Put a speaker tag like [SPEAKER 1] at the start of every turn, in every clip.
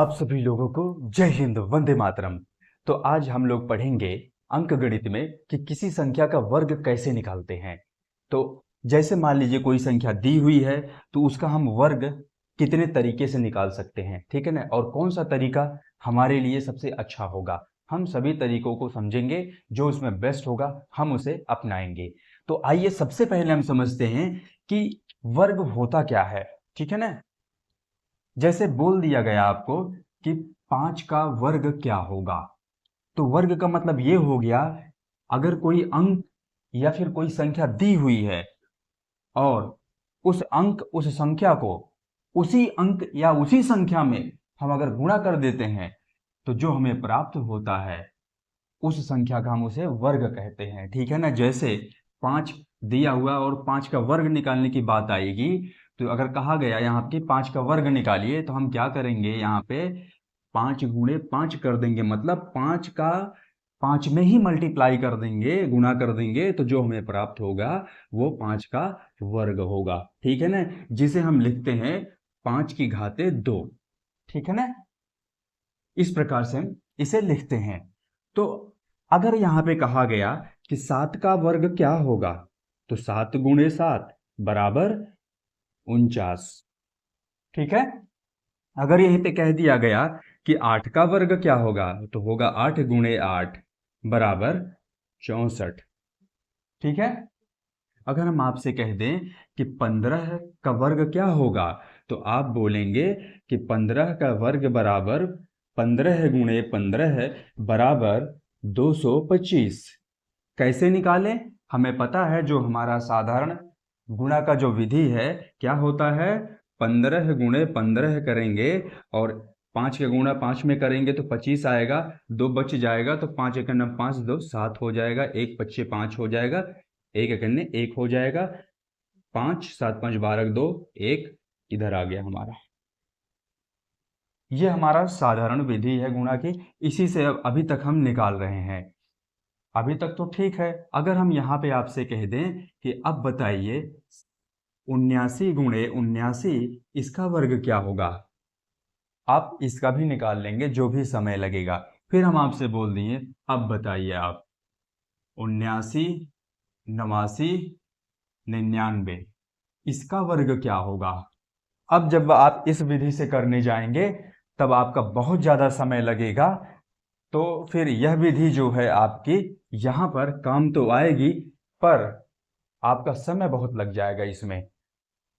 [SPEAKER 1] आप सभी लोगों को जय हिंद, वंदे मातरम। तो आज हम लोग पढ़ेंगे अंक गणित में कि किसी संख्या का वर्ग कैसे निकालते हैं। तो जैसे मान लीजिए कोई संख्या दी हुई है तो उसका हम वर्ग कितने तरीके से निकाल सकते हैं, ठीक है ना, और कौन सा तरीका हमारे लिए सबसे अच्छा होगा। हम सभी तरीकों को समझेंगे, जो उसमें बेस्ट होगा हम उसे अपनाएंगे। तो आइए सबसे पहले हम समझते हैं कि वर्ग होता क्या है, ठीक है ना। जैसे बोल दिया गया आपको कि 5 का वर्ग क्या होगा, तो वर्ग का मतलब ये हो गया, अगर कोई अंक या फिर कोई संख्या दी हुई है और उस अंक उस संख्या को उसी अंक या उसी संख्या में हम अगर गुणा कर देते हैं तो जो हमें प्राप्त होता है उस संख्या का हम उसे वर्ग कहते हैं, ठीक है ना। जैसे 5 दिया हुआ और 5 का वर्ग निकालने की बात आएगी, तो अगर कहा गया यहाँ पे 5 का वर्ग निकालिए तो हम क्या करेंगे, यहाँ पे 5 गुणे 5 कर देंगे, मतलब 5 का 5 में ही मल्टीप्लाई कर देंगे, गुणा कर देंगे, तो जो हमें प्राप्त होगा वो 5 का वर्ग होगा, ठीक है ना। जिसे हम लिखते हैं 5 की घाते 2, ठीक है ना। इस प्रकार से हम इसे लिखते हैं। तो अगर यहाँ पे कहा गया कि 7 का वर्ग क्या होगा, तो 7 गुणे 7 बराबर 49, ठीक है। अगर यहीं पे कह दिया गया कि 8 का वर्ग क्या होगा, तो होगा 8 गुणे 8 बराबर 64, ठीक है। अगर हम आपसे कह दें कि 15 का वर्ग क्या होगा, तो आप बोलेंगे कि 15 का वर्ग बराबर 15 गुणे 15 बराबर 225। कैसे निकालें, हमें पता है जो हमारा साधारण गुणा का जो विधि है क्या होता है, 15 गुणे 15 करेंगे और 5 का गुणा 5 में करेंगे तो 25 आएगा, 2 बच जाएगा तो 5 एक 5 2 7 हो जाएगा, 1 पच्चे 5 हो जाएगा, 1 एक 1 हो जाएगा, 5 7 5 12 2 1 इधर आ गया हमारा। ये हमारा साधारण विधि है गुणा की, इसी से अब अभी तक हम निकाल रहे हैं। अभी तक तो ठीक है। अगर हम यहाँ पे आपसे कह दें कि अब बताइए 79 गुणे 79 इसका वर्ग क्या होगा, आप इसका भी निकाल लेंगे, जो भी समय लगेगा। फिर हम आपसे बोल दिए अब बताइए आप 79 89 99 इसका वर्ग क्या होगा। अब जब आप इस विधि से करने जाएंगे तब आपका बहुत ज़्यादा समय लगेगा, तो फिर यह विधि जो है आपकी यहाँ पर काम तो आएगी, पर आपका समय बहुत लग जाएगा इसमें।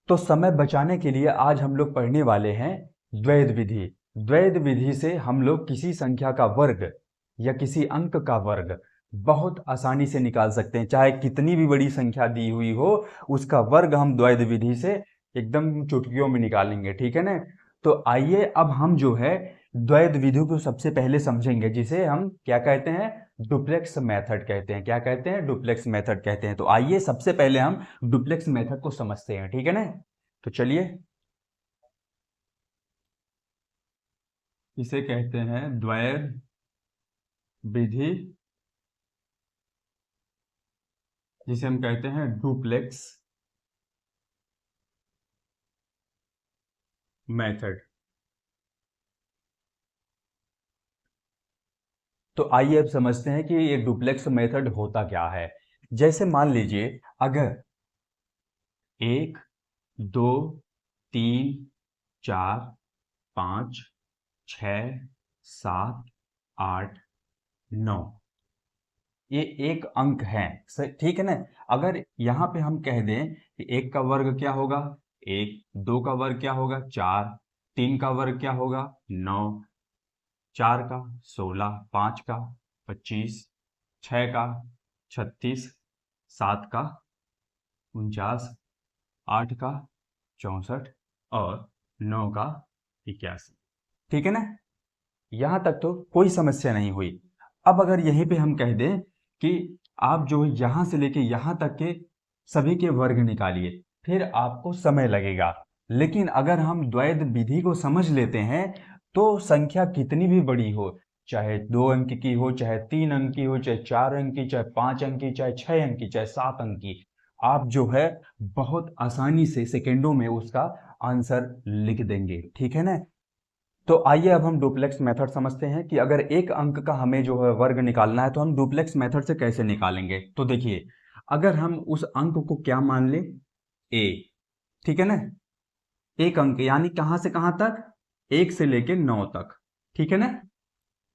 [SPEAKER 1] तो समय बचाने के लिए आज हम लोग पढ़ने वाले हैं द्वैध विधि। द्वैध विधि से हम लोग किसी संख्या का वर्ग या किसी अंक का वर्ग बहुत आसानी से निकाल सकते हैं, चाहे कितनी भी बड़ी संख्या दी हुई हो, उसका वर्ग हम द्वैध विधि से एकदम चुटकियों में निकालेंगे, ठीक है ना। तो आइए अब हम जो है द्वैध विधि को सबसे पहले समझेंगे, जिसे हम क्या कहते हैं, डुप्लेक्स मेथड कहते हैं। क्या कहते हैं, डुप्लेक्स मेथड कहते हैं। तो आइए सबसे पहले हम डुप्लेक्स मेथड को समझते हैं, ठीक है ना। तो चलिए, इसे कहते हैं द्वैध विधि, जिसे हम कहते हैं डुप्लेक्स मेथड। तो आइए अब समझते हैं कि ये डुप्लेक्स मेथड होता क्या है। जैसे मान लीजिए अगर 1 2 3 4 5 6 7 8 9 ये एक अंक है, ठीक है ना। अगर यहाँ पे हम कह दें कि 1 का वर्ग क्या होगा 1, 2 का वर्ग क्या होगा 4, 3 का वर्ग क्या होगा 9, 4 का 16, 5 का 25, 6 का 36, 7 का 49, 8 का 64 और 9 का 81, ठीक है ना। यहाँ तक तो कोई समस्या नहीं हुई। अब अगर यहीं पे हम कह दें कि आप जो यहाँ से लेके यहाँ तक के सभी के वर्ग निकालिए, फिर आपको समय लगेगा। लेकिन अगर हम द्वैध विधि को समझ लेते हैं तो संख्या कितनी भी बड़ी हो, चाहे 2 अंक की हो, चाहे 3 अंक की हो, चाहे 4 अंक की, चाहे 5 अंक की, चाहे 6 अंक की, चाहे 7 अंक की, आप जो है बहुत आसानी से सेकेंडों में उसका आंसर लिख देंगे, ठीक है ना। तो आइए अब हम डुप्लेक्स मेथड समझते हैं कि अगर एक अंक का हमें जो है वर्ग निकालना है तो हम डुप्लेक्स मेथड से कैसे निकालेंगे। तो देखिए, अगर हम उस अंक को क्या मान ले, a, ठीक है ना, एक अंक यानी कहां से कहां तक, 1 से लेके 9 तक, ठीक है ना।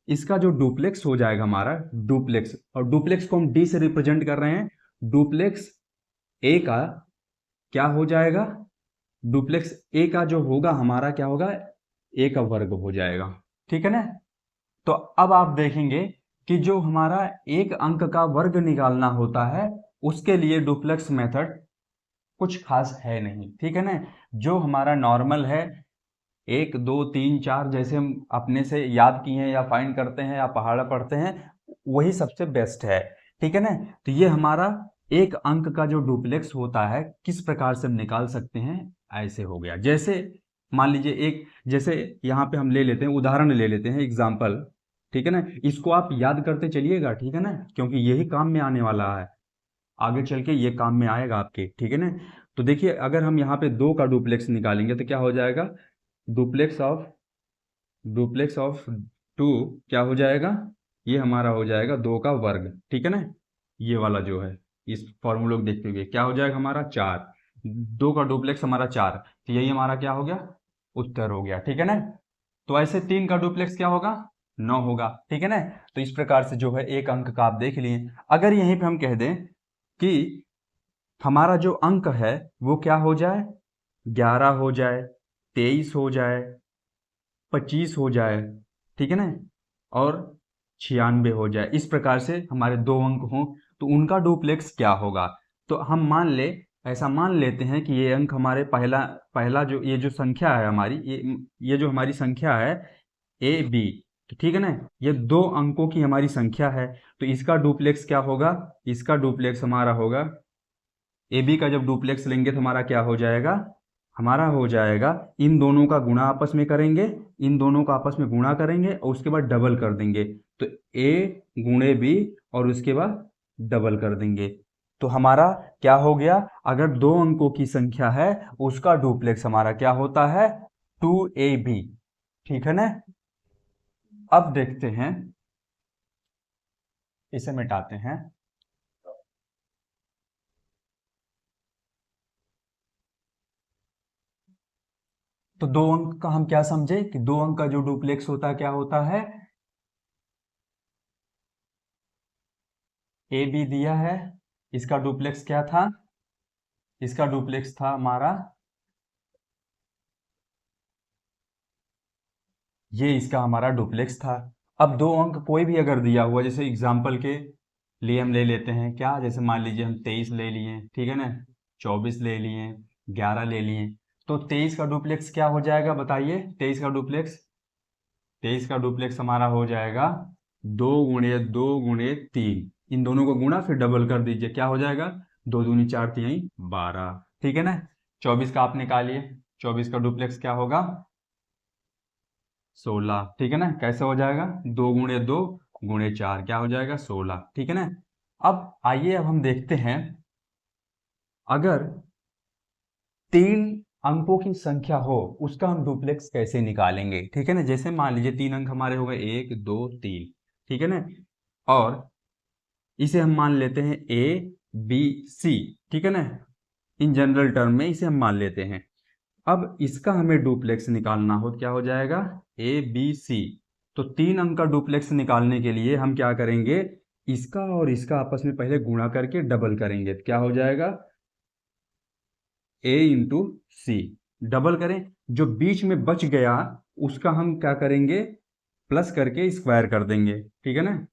[SPEAKER 1] इसका जो डुप्लेक्स हो जाएगा हमारा डुप्लेक्स, और डुप्लेक्स को हम d से रिप्रेजेंट कर रहे हैं, डुप्लेक्स a का क्या हो जाएगा, डुप्लेक्स a का जो होगा हमारा क्या होगा, a का वर्ग हो जाएगा, ठीक है ना। तो अब आप देखेंगे कि जो हमारा एक अंक का वर्ग निकालना होता है उसके लिए डुप्लेक्स मेथड कुछ खास है नहीं, ठीक है ना। जो हमारा नॉर्मल है 1 2 3 4 जैसे हम अपने से याद किए हैं या फाइंड करते हैं या पहाड़ा पढ़ते हैं, वही सबसे बेस्ट है, ठीक है ना। तो ये हमारा एक अंक का जो डुप्लेक्स होता है किस प्रकार से हम निकाल सकते हैं, ऐसे हो गया। जैसे मान लीजिए एक, जैसे यहाँ पे हम ले लेते हैं, उदाहरण ले लेते हैं, एग्जाम्पल, ठीक है ना। इसको आप याद करते चलिएगा, ठीक है ना, क्योंकि यही काम में आने वाला है, आगे चल के ये काम में आएगा आपके, ठीक है ना। तो देखिए, अगर हम यहाँ पे 2 का डुप्लेक्स निकालेंगे तो क्या हो जाएगा, डुप्लेक्स ऑफ 2 क्या हो जाएगा, ये हमारा हो जाएगा 2 का वर्ग, ठीक है ना। ये वाला जो है, इस फॉर्मूले को देखते हुए क्या हो जाएगा हमारा 4, 2 का डुप्लेक्स हमारा 4, तो यही हमारा क्या हो गया, उत्तर हो गया, ठीक है ना। तो ऐसे 3 का डुप्लेक्स क्या होगा, 9 होगा, ठीक है ना। तो इस प्रकार से जो है एक अंक का आप देख लिए। अगर यहीं पे हम कह दें कि हमारा जो अंक है वो क्या हो जाए, 11 हो जाए, 23 हो जाए, 25 हो जाए, ठीक है ना, और 96 हो जाए, इस प्रकार से हमारे 2 अंक हों तो उनका डुप्लेक्स क्या होगा। तो हम मान ले, ऐसा मान लेते हैं कि ये अंक हमारे पहला पहला जो ये जो संख्या है हमारी, ये जो हमारी संख्या है ए बी, तो ठीक है ना, ये 2 अंकों की हमारी संख्या है। तो इसका डुप्लेक्स क्या होगा, इसका डुप्लेक्स हमारा होगा, ए बी का जब डुप्लेक्स लेंगे तो हमारा क्या हो जाएगा, हमारा हो जाएगा, इन दोनों का गुणा आपस में करेंगे, इन दोनों का आपस में गुणा करेंगे और उसके बाद डबल कर देंगे, तो ए गुणे बी और उसके बाद डबल कर देंगे। तो हमारा क्या हो गया, अगर 2 अंकों की संख्या है उसका डुप्लेक्स हमारा क्या होता है, 2ab, ठीक है ना। अब देखते हैं, इसे मिटाते हैं। तो 2 अंक का हम क्या समझे कि 2 अंक का जो डुप्लेक्स होता है क्या होता है, ए बी दिया है, इसका डुप्लेक्स क्या था, इसका डुप्लेक्स था हमारा, ये इसका हमारा डुप्लेक्स था। अब 2 अंक कोई भी अगर दिया हुआ, जैसे एग्जाम्पल के लिए हम ले लेते हैं क्या, जैसे मान लीजिए हम 23 ले लिए, ठीक है ना, 24 ले लिए, 11 ले लिए, तो 23 का डुप्लेक्स क्या हो जाएगा बताइए, 23 का डुप्लेक्स हमारा हो जाएगा 2 गुणे 2 गुणे 3, इन दोनों को गुणा फिर डबल कर दीजिए, क्या हो जाएगा, 2 दूनी 4 3 12, ठीक है ना। 24 का आप निकालिए, 24 का डुप्लेक्स क्या होगा, 16, ठीक है ना। कैसे हो जाएगा, 2 गुणे 2 गुणे 4 क्या हो जाएगा, 16, ठीक है ना। अब आइए, अब हम देखते हैं, अगर 3 अंकों की संख्या हो उसका हम डुप्लेक्स कैसे निकालेंगे, ठीक है ना। जैसे मान लीजिए 3 अंक हमारे हो गए 1 2 3, ठीक है ना, और इसे हम मान लेते हैं ए बी सी, ठीक है ना, इन जनरल टर्म में इसे हम मान लेते हैं। अब इसका हमें डुप्लेक्स निकालना हो, क्या हो जाएगा, ए बी सी। तो 3 अंक का डुप्लेक्स निकालने के लिए हम क्या करेंगे, इसका और इसका आपस में पहले गुणा करके डबल करेंगे, तो क्या हो जाएगा, ए इंटू सी, डबल करें, जो बीच में बच गया उसका हम क्या करेंगे, प्लस करके स्क्वायर कर देंगे, ठीक है ना,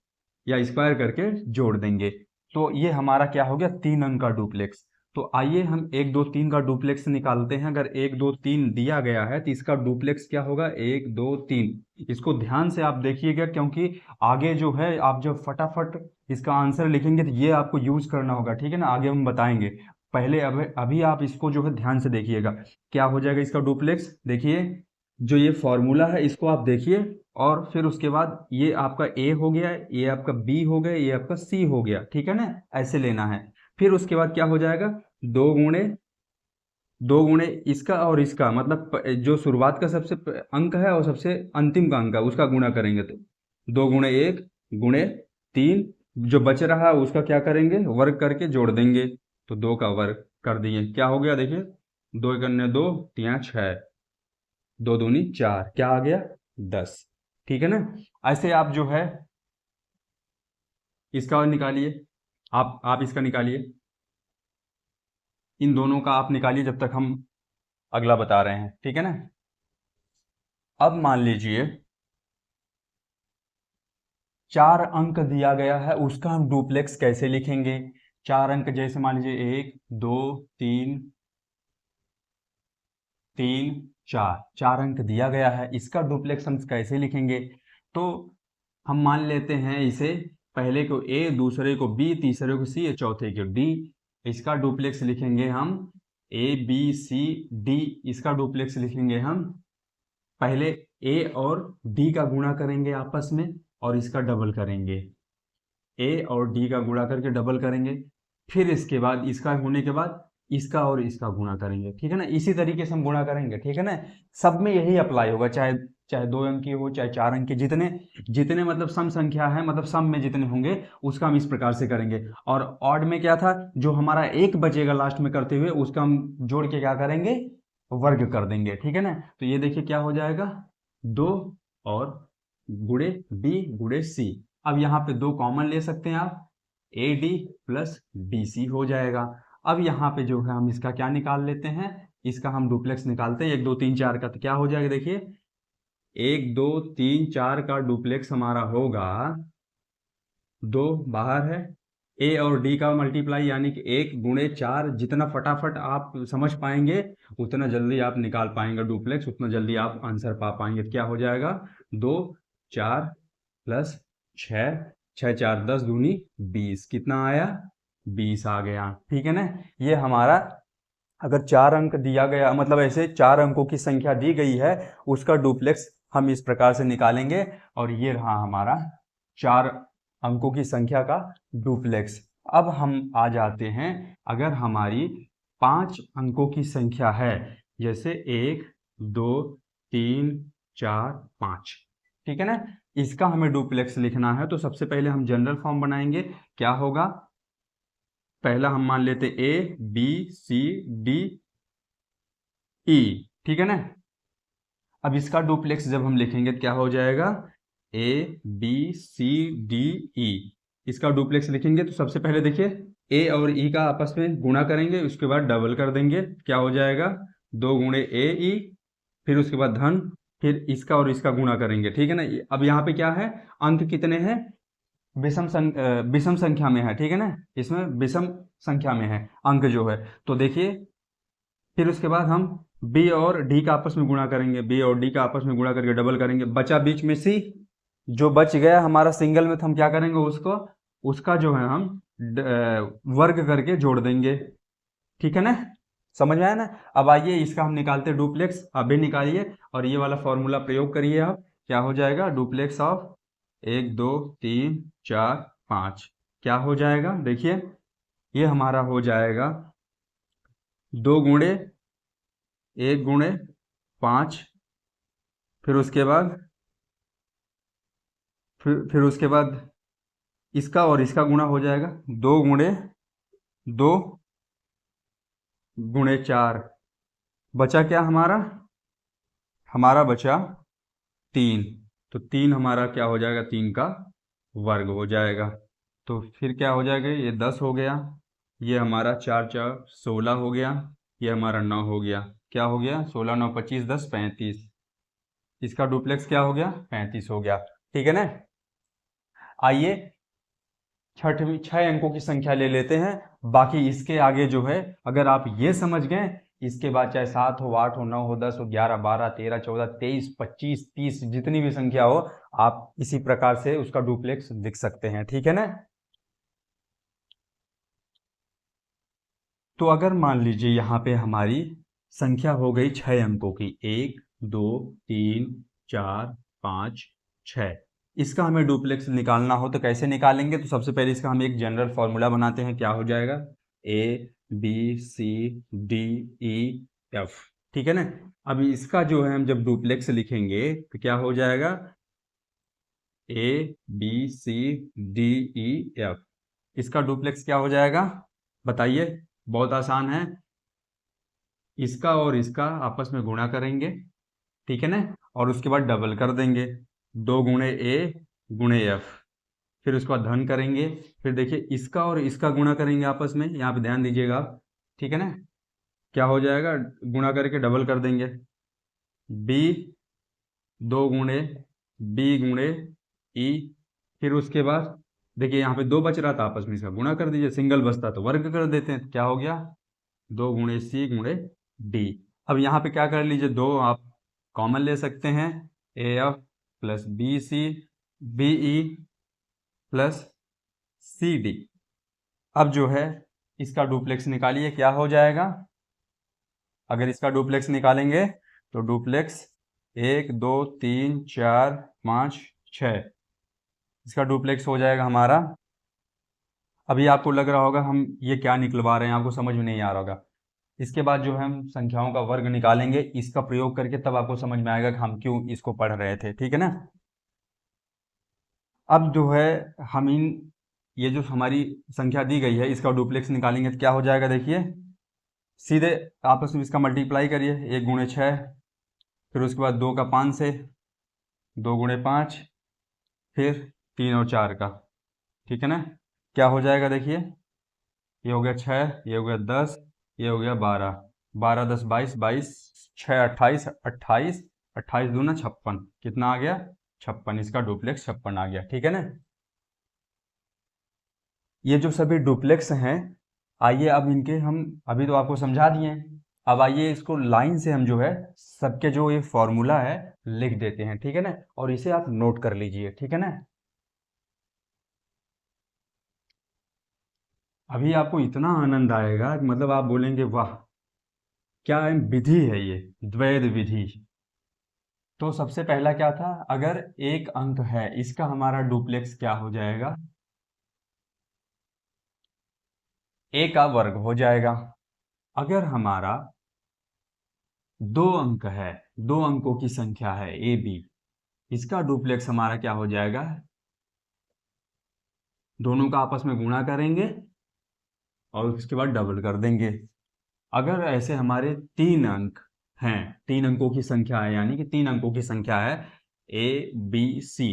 [SPEAKER 1] या स्क्वायर करके जोड़ देंगे। तो ये हमारा क्या हो गया, 3 अंक का डुप्लेक्स। तो आइए हम 1 2 3 का डुप्लेक्स निकालते हैं। अगर 1 2 3 दिया गया है तो इसका डुप्लेक्स क्या होगा, 1 2 3। इसको ध्यान से आप देखिएगा, क्योंकि आगे जो है आप जब फटाफट इसका आंसर लिखेंगे तो ये आपको यूज करना होगा, ठीक है ना, आगे हम बताएंगे। पहले अभी आप इसको जो है ध्यान से देखिएगा, क्या हो जाएगा इसका डुप्लेक्स, देखिए जो ये फॉर्मूला है इसको आप देखिए, और फिर उसके बाद ये आपका ए हो गया, ये आपका बी हो गया, ये आपका सी हो गया, ठीक है ना, ऐसे लेना है। फिर उसके बाद क्या हो जाएगा, 2 गुणे 2 गुणे इसका और इसका, मतलब जो शुरुआत का सबसे अंक है और सबसे अंतिम का अंक है उसका गुणा करेंगे, तो 2 गुणे 1 गुणे 3, जो बच रहा है उसका क्या करेंगे, वर्ग करके जोड़ देंगे, तो 2 का वर्ग कर दिए, क्या हो गया देखिए, 2 एकन्ने 2, 3 6, 2 दूनी 4, क्या आ गया 10। ठीक है ना। ऐसे आप जो है इसका निकालिए, आप इसका निकालिए, इन दोनों का आप निकालिए जब तक हम अगला बता रहे हैं। ठीक है ना। अब मान लीजिए 4 अंक दिया गया है, उसका हम डुप्लेक्स कैसे लिखेंगे। 4 अंक जैसे मान लीजिए 1 2 3 3 4, 4 अंक दिया गया है, इसका डुप्लेक्स हम कैसे लिखेंगे। तो हम मान लेते हैं इसे, पहले को ए, दूसरे को बी, तीसरे को सी, चौथे को डी। इसका डुप्लेक्स लिखेंगे हम ए बी सी डी। इसका डुप्लेक्स लिखेंगे हम, पहले ए और डी का गुणा करेंगे आपस में और इसका डबल करेंगे, ए और डी का गुणा करके डबल करेंगे, फिर इसके बाद इसका होने के बाद इसका और इसका गुणा करेंगे। ठीक है ना, इसी तरीके से हम गुणा करेंगे। ठीक है ना, सब में यही अप्लाई होगा, चाहे चाहे 2 अंक की हो चाहे 4 अंक की, जितने जितने मतलब सम संख्या है, मतलब सम में जितने होंगे उसका हम इस प्रकार से करेंगे। और ऑड में क्या था, जो हमारा एक बचेगा लास्ट में करते हुए उसका हम जोड़ के क्या करेंगे, वर्ग कर देंगे। ठीक है ना, तो ये देखिए क्या हो जाएगा, 2 और गुणे बी गुणे सी। अब यहाँ पे 2 कॉमन ले सकते हैं आप, A D plus B C हो जाएगा। अब यहाँ पे जो है हम इसका क्या निकाल लेते हैं, इसका हम डुप्लेक्स निकालते हैं, 1 2 3 4 का, तो क्या हो जाएगा देखिए, 1 2 3 4 का डुप्लेक्स हमारा होगा, 2 बाहर है, ए और डी का मल्टीप्लाई यानी कि 1 गुणे 4, जितना फटाफट आप समझ पाएंगे उतना जल्दी आप निकाल पाएंगे डुप्लेक्स, उतना जल्दी आप आंसर पा पाएंगे। क्या हो जाएगा, 2 4 प्लस 6, 6 4 10 दूनी 20, कितना आया 20 आ गया। ठीक है ना, ये हमारा अगर 4 अंक दिया गया, मतलब ऐसे 4 अंकों की संख्या दी गई है, उसका डुप्लेक्स हम इस प्रकार से निकालेंगे, और ये रहा हमारा 4 अंकों की संख्या का डुप्लेक्स। अब हम आ जाते हैं, अगर हमारी 5 अंकों की संख्या है, जैसे 1 2 3 4 5, ठीक है ना, इसका हमें डुप्लेक्स लिखना है, तो सबसे पहले हम जनरल फॉर्म बनाएंगे। क्या होगा, पहला हम मान लेते ए बी सी डी ई, ठीक है ना। अब इसका डुप्लेक्स जब हम लिखेंगे तो क्या हो जाएगा, ए बी सी डी ई। इसका डुप्लेक्स लिखेंगे तो सबसे पहले देखिए ए और ई का आपस में गुणा करेंगे, उसके बाद डबल कर देंगे, क्या हो जाएगा 2 गुणे ए ई, फिर उसके बाद धन, फिर इसका और इसका गुणा करेंगे। ठीक है ना। अब यहाँ पे क्या है, अंक कितने हैं, विषम संख्या में है। ठीक है ना, इसमें विषम संख्या में है अंक जो है, तो देखिए फिर उसके बाद हम बी और डी का आपस में गुणा करेंगे, बी और डी का आपस में गुणा करके डबल करेंगे, बचा बीच में सी, जो बच गया हमारा सिंगल में, तो हम क्या करेंगे उसको, उसका जो है हम वर्ग करके जोड़ देंगे। ठीक है ना, समझ में आया ना। अब आइए इसका हम निकालते हैं डुप्लेक्स, अभी निकालिए और ये वाला फॉर्मूला प्रयोग करिए आप, क्या हो जाएगा डुप्लेक्स ऑफ 1 2 3 4 5, क्या हो जाएगा देखिए, ये हमारा हो जाएगा 2 गुणे 1 गुणे 5, फिर उसके बाद फिर उसके बाद इसका और इसका गुणा हो जाएगा, 2 गुणे 2 गुणे 4, बचा क्या हमारा, हमारा बचा 3, तो 3 हमारा क्या हो जाएगा, 3 का वर्ग हो जाएगा, तो फिर क्या हो जाएगा, ये 10 हो गया, ये हमारा 4 4 16 हो गया, ये हमारा 9 हो गया, क्या हो गया 16 9 25 10 35, इसका डुप्लेक्स क्या हो गया 35 हो गया। ठीक है ना। आइए छठवीं 6 अंकों की संख्या ले लेते हैं, बाकी इसके आगे जो है अगर आप ये समझ गए, इसके बाद चाहे 7 हो 8 हो 9 हो 10 हो 11 12 13 14 23 25 30 जितनी भी संख्या हो, आप इसी प्रकार से उसका डुप्लेक्स लिख सकते हैं। ठीक है ना। तो अगर मान लीजिए यहाँ पे हमारी संख्या हो गई 6 अंकों की, 1 2 3 4 5 6, इसका हमें डुप्लेक्स निकालना हो तो कैसे निकालेंगे, तो सबसे पहले इसका हम एक जनरल फॉर्मूला बनाते हैं, क्या हो जाएगा, A B C D E F. ठीक है ना। अब इसका जो है हम जब डुप्लेक्स लिखेंगे तो क्या हो जाएगा, A B C D E F. इसका डुप्लेक्स क्या हो जाएगा बताइए, बहुत आसान है। इसका और इसका आपस में गुणा करेंगे, ठीक है ना, और उसके बाद डबल कर देंगे, 2 गुणे ए गुणे एफ। फिर उसके बाद धन करेंगे, फिर देखिए इसका और इसका गुणा करेंगे आपस में, यहाँ पे ध्यान दीजिएगा आप, ठीक है ना। क्या हो जाएगा, गुणा करके डबल कर देंगे, बी 2 गुणे बी गुणे ई। फिर उसके बाद देखिए यहाँ पे 2 बच रहा था, आपस में इसका गुणा कर दीजिए, सिंगल बचता तो वर्ग कर देते हैं, क्या हो गया 2 गुणे सी गुणे डी। अब यहाँ पे क्या कर लीजिए, 2 आप कॉमन ले सकते हैं, A F plus B C B E plus C D. अब जो है इसका डुप्लेक्स निकालिए, क्या हो जाएगा, अगर इसका डुप्लेक्स निकालेंगे तो डुप्लेक्स 1 2 3 4 5 6, इसका डुप्लेक्स हो जाएगा हमारा। अभी आपको लग रहा होगा हम ये क्या निकलवा रहे हैं, आपको समझ में नहीं आ रहा होगा। इसके बाद जो है हम संख्याओं का वर्ग निकालेंगे, इसका प्रयोग करके तब आपको समझ में आएगा कि हम क्यों इसको पढ़ रहे थे, ठीक है ना। अब जो है हम ये जो हमारी संख्या दी गई है इसका डुप्लेक्स निकालेंगे तो क्या हो जाएगा, देखिए सीधे आपस में इसका मल्टीप्लाई करिए, 1 गुणे 6, फिर उसके बाद 2 का 5 से 2 गुणे 5, फिर 3 और 4 का, ठीक है ना। क्या हो जाएगा देखिए, ये हो गया 6, ये हो गया 10, ये हो गया 12, 12 10 22, 22 6 28, 28 28 दूना 56, कितना आ गया 56, इसका डुप्लेक्स 56 आ गया, ठीक है ना। ये जो सभी डुप्लेक्स हैं, आइए अब इनके हम अभी तो आपको समझा दिए हैं, अब आइए इसको लाइन से हम जो है सबके जो ये फॉर्मूला है लिख देते हैं, ठीक है ना, और इसे आप नोट कर लीजिए, ठीक है ना। अभी आपको इतना आनंद आएगा कि मतलब आप बोलेंगे वाह क्या विधि है ये, द्वैध विधि। तो सबसे पहला क्या था, अगर एक अंक है इसका हमारा डुप्लेक्स क्या हो जाएगा, ए का वर्ग हो जाएगा। अगर हमारा 2 अंक है, 2 अंकों की संख्या है ए बी, इसका डुप्लेक्स हमारा क्या हो जाएगा, दोनों का आपस में गुणा करेंगे और उसके बाद डबल कर देंगे। अगर ऐसे हमारे 3 अंक हैं, 3 अंकों की संख्या है, यानी कि 3 अंकों की संख्या है ए बी सी,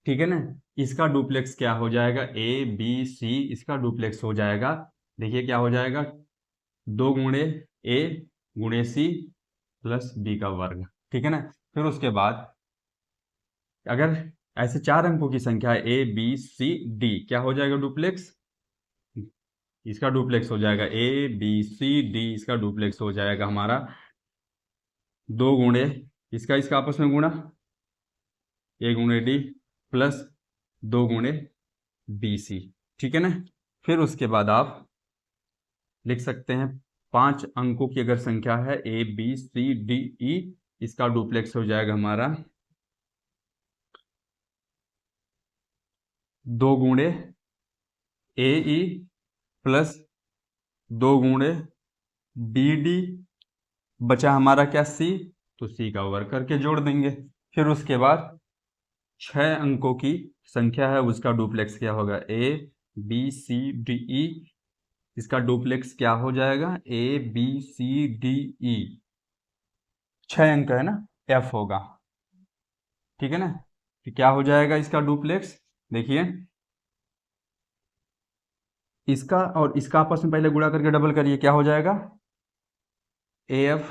[SPEAKER 1] ठीक है ना, इसका डुप्लेक्स क्या हो जाएगा, ए बी सी, इसका डुप्लेक्स हो जाएगा, देखिए क्या हो जाएगा, 2 गुणे ए गुणे सी प्लस बी का वर्ग, ठीक है ना। फिर उसके बाद अगर ऐसे 4 अंकों की संख्या है ए बी सी डी, क्या हो जाएगा डुप्लेक्स, इसका डुप्लेक्स हो जाएगा ए बी सी डी, इसका डुप्लेक्स हो जाएगा हमारा 2 गुणे इसका इसका आपस में गुणा, ए गुणे डी प्लस 2 गुणे बी सी, ठीक है ना। फिर उसके बाद आप लिख सकते हैं 5 अंकों की अगर संख्या है ए बी सी डी ई, इसका डुप्लेक्स हो जाएगा हमारा 2 गुणे ए ई प्लस 2 गुणे बी डी, बचा हमारा क्या सी, तो सी का वर्ग करके जोड़ देंगे। फिर उसके बाद 6 अंकों की संख्या है उसका डुप्लेक्स क्या होगा, ए बी सी डी ई, इसका डुप्लेक्स क्या हो जाएगा, ए बी सी डी ई, 6 अंक है ना, एफ होगा, ठीक है ना। तो क्या हो जाएगा इसका डुप्लेक्स, देखिए इसका और इसका आपस में पहले गुणा करके डबल करिए, क्या हो जाएगा ए एफ,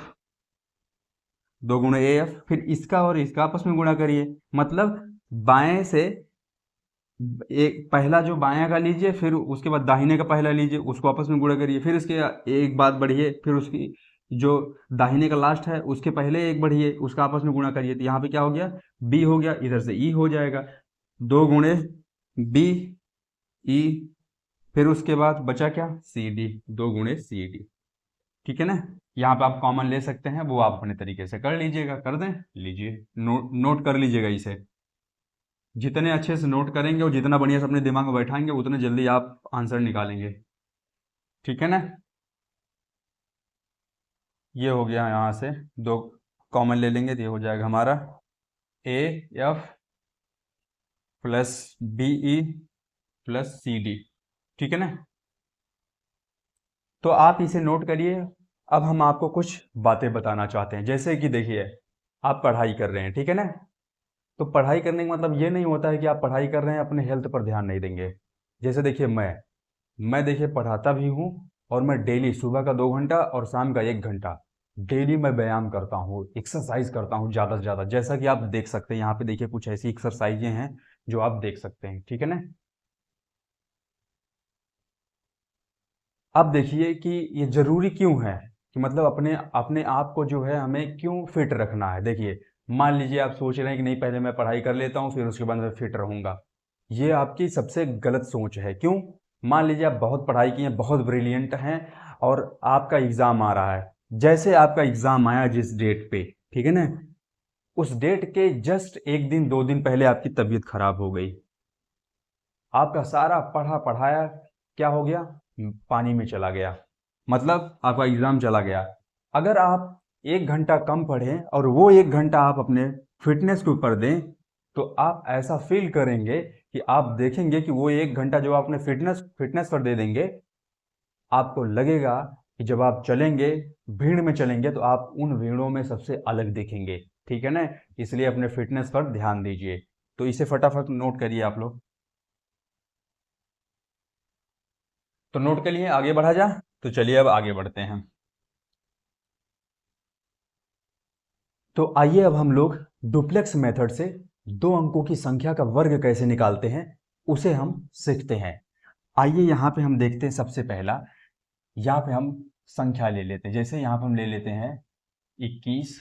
[SPEAKER 1] 2 गुणे ए एफ, फिर इसका और इसका आपस में गुणा करिए, मतलब बाएं से एक पहला जो बायां का लीजिए, फिर उसके बाद दाहिने का पहला लीजिए, उसको आपस में गुणा करिए, फिर इसके एक बात बढ़िए, फिर उसकी जो दाहिने का लास्ट है उसके पहले एक बढ़िए, उसका आपस में गुणा करिए, तो यहाँ पे क्या हो गया, बी हो गया, इधर से ई हो जाएगा, 2 गुणे बी ई, फिर उसके बाद बचा क्या, सी डी, 2 गुणे सी डी, ठीक है ना। यहाँ पे आप कॉमन ले सकते हैं, वो आप अपने तरीके से कर लीजिएगा, कर दें, लीजिए नोट कर लीजिएगा इसे। जितने अच्छे से नोट करेंगे और जितना बढ़िया से अपने दिमाग में बैठाएंगे उतने जल्दी आप आंसर निकालेंगे, ठीक है ना। ये हो गया, यहाँ से 2 कॉमन ले लेंगे तो ये हो जाएगा हमारा AF plus BE plus CD। ठीक है ना। तो आप इसे नोट करिए। अब हम आपको कुछ बातें बताना चाहते हैं, जैसे कि देखिए आप पढ़ाई कर रहे हैं, ठीक है ना। तो पढ़ाई करने का मतलब ये नहीं होता है कि आप पढ़ाई कर रहे हैं अपने हेल्थ पर ध्यान नहीं देंगे। जैसे देखिए मैं देखिए पढ़ाता भी हूँ, और मैं डेली सुबह का 2 घंटा और शाम का 1 घंटा डेली मैं व्यायाम करता हूँ, एक्सरसाइज करता हूँ ज़्यादा से ज़्यादा। जैसा कि आप देख सकते हैं यहाँ पे, देखिए कुछ ऐसी एक्सरसाइजें हैं जो आप देख सकते हैं, ठीक है ना। अब देखिए कि ये जरूरी क्यों है, कि मतलब अपने अपने आप को जो है हमें क्यों फिट रखना है। देखिए मान लीजिए आप सोच रहे हैं कि नहीं पहले मैं पढ़ाई कर लेता हूँ फिर उसके बाद मैं फिट रहूंगा। ये आपकी सबसे गलत सोच है। क्यों? मान लीजिए आप बहुत पढ़ाई किए हैं, बहुत ब्रिलियंट हैं, और आपका एग्जाम आ रहा है। जैसे आपका एग्जाम आया जिस डेट पे, ठीक है ना, उस डेट के जस्ट 1 दिन 2 दिन पहले आपकी तबीयत खराब हो गई। आपका सारा पढ़ा पढ़ाया क्या हो गया? पानी में चला गया। मतलब आपका एग्जाम चला गया। अगर आप 1 घंटा कम पढ़ें और वो 1 घंटा आप अपने फिटनेस के ऊपर दें, तो आप ऐसा फील करेंगे कि आप देखेंगे कि वो 1 घंटा जो आपने फिटनेस फिटनेस पर दे देंगे, आपको लगेगा कि जब आप चलेंगे, भीड़ में चलेंगे, तो आप उन भीड़ों में सबसे अलग दिखेंगे। ठीक है ना। इसलिए अपने फिटनेस पर ध्यान दीजिए। तो इसे फटाफट नोट करिए आप लोग। तो नोट के लिए आगे बढ़ा जा। तो चलिए अब आगे बढ़ते हैं। तो आइए अब हम लोग डुप्लेक्स मेथड से 2 अंकों की संख्या का वर्ग कैसे निकालते हैं उसे हम सीखते हैं। आइए यहाँ पे हम देखते हैं। सबसे पहला यहाँ पे हम संख्या ले लेते हैं। जैसे यहाँ पे हम ले लेते हैं 21,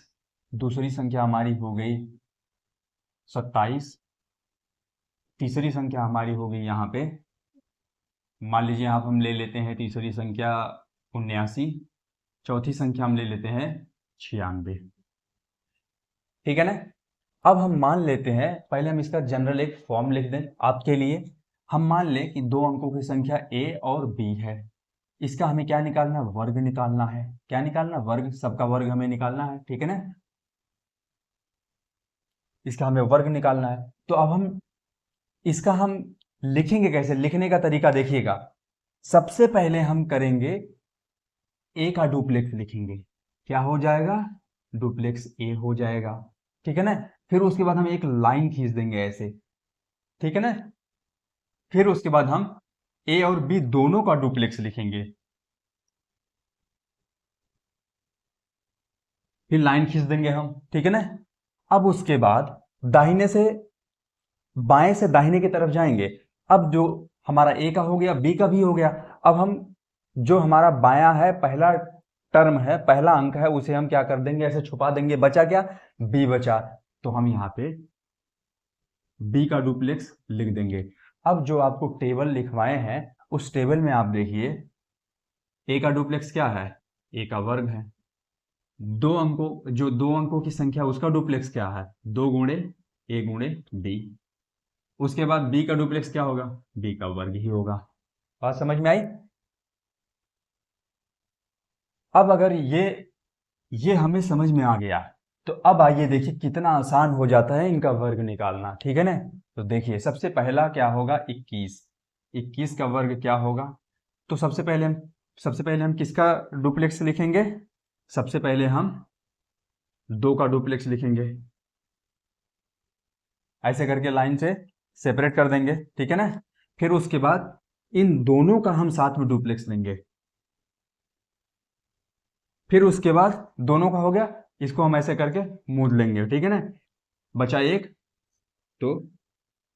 [SPEAKER 1] दूसरी संख्या हमारी हो गई 27, तीसरी संख्या हमारी हो गई यहाँ पे, मान लीजिए यहाँ पे हम ले लेते हैं तीसरी संख्या 79, चौथी संख्या हम ले लेते हैं 96। ठीक है ना। अब हम मान लेते हैं, पहले हम इसका जनरल एक फॉर्म लिख दें आपके लिए। हम मान लें कि 2 अंकों की संख्या A और B है। इसका हमें क्या निकालना है? वर्ग निकालना है। क्या निकालना? वर्ग। सबका वर्ग हमें निकालना है। ठीक है ना। इसका हमें वर्ग निकालना है। तो अब इसका हम लिखेंगे कैसे? लिखने का तरीका देखिएगा। सबसे पहले हम करेंगे A का डुप्लेक्स लिखेंगे। क्या हो जाएगा? डुप्लेक्स A हो जाएगा। ठीक है ना। फिर उसके बाद हम एक लाइन खींच देंगे ऐसे। ठीक है ना। फिर उसके बाद हम A और B दोनों का डुप्लेक्स लिखेंगे। फिर लाइन खींच देंगे हम। ठीक है ना। अब उसके बाद दाहिने से बाएं से दाहिने की तरफ जाएंगे। अब जो हमारा A का हो गया, B का भी हो गया। अब हम जो हमारा बायां है, पहला टर्म है, पहला अंक है, उसे हम क्या कर देंगे? ऐसे छुपा देंगे। बचा क्या? B बचा। तो हम यहाँ पे B का डुप्लेक्स लिख देंगे। अब जो आपको टेबल लिखवाए हैं उस टेबल में आप देखिए A का डुप्लेक्स क्या है? A का वर्ग है। 2 अंकों की संख्या, उसका डुप्लेक्स क्या है? 2 गुणे A गुणे B। उसके बाद B का डुप्लेक्स क्या होगा? B का वर्ग ही होगा। बात समझ में आई? अब अगर ये हमें समझ में आ गया, तो अब आइए देखिए कितना आसान हो जाता है इनका वर्ग निकालना। ठीक है ना। तो देखिए सबसे पहला क्या होगा? 21। 21 का वर्ग क्या होगा? तो सबसे पहले हम किसका डुप्लेक्स लिखेंगे? सबसे पहले हम 2 का डुप्लेक्स लिखेंगे। ऐसे करके लाइन से सेपरेट कर देंगे। ठीक है ना। फिर उसके बाद इन दोनों का हम साथ में डुप्लेक्स लेंगे। फिर उसके बाद दोनों का हो गया, इसको हम ऐसे करके मूड लेंगे। ठीक है ना। बचा एक, तो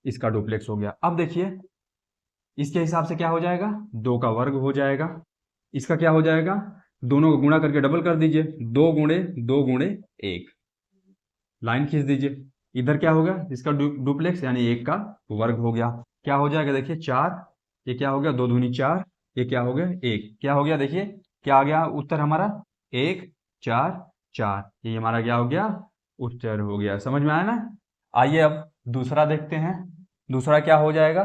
[SPEAKER 1] इसका डुप्लेक्स हो गया। अब देखिए इसके हिसाब से क्या हो जाएगा? 2 का वर्ग हो जाएगा। इसका क्या हो जाएगा? दोनों को गुणा करके डबल कर दीजिए। 2 गुणे 2 गुणे 1। लाइन खींच दीजिए। इधर क्या होगा? इसका डुप्लेक्स यानी 1 का वर्ग हो गया। क्या हो जाएगा? देखिए 4, ये क्या हो गया? 2 दूनी 4, ये क्या हो गया? 1। क्या हो गया? देखिए क्या आ गया उत्तर हमारा? 1 4 4। ये हमारा क्या हो गया? उत्तर हो गया। समझ में आया ना। आइए अब दूसरा देखते हैं। दूसरा क्या हो जाएगा?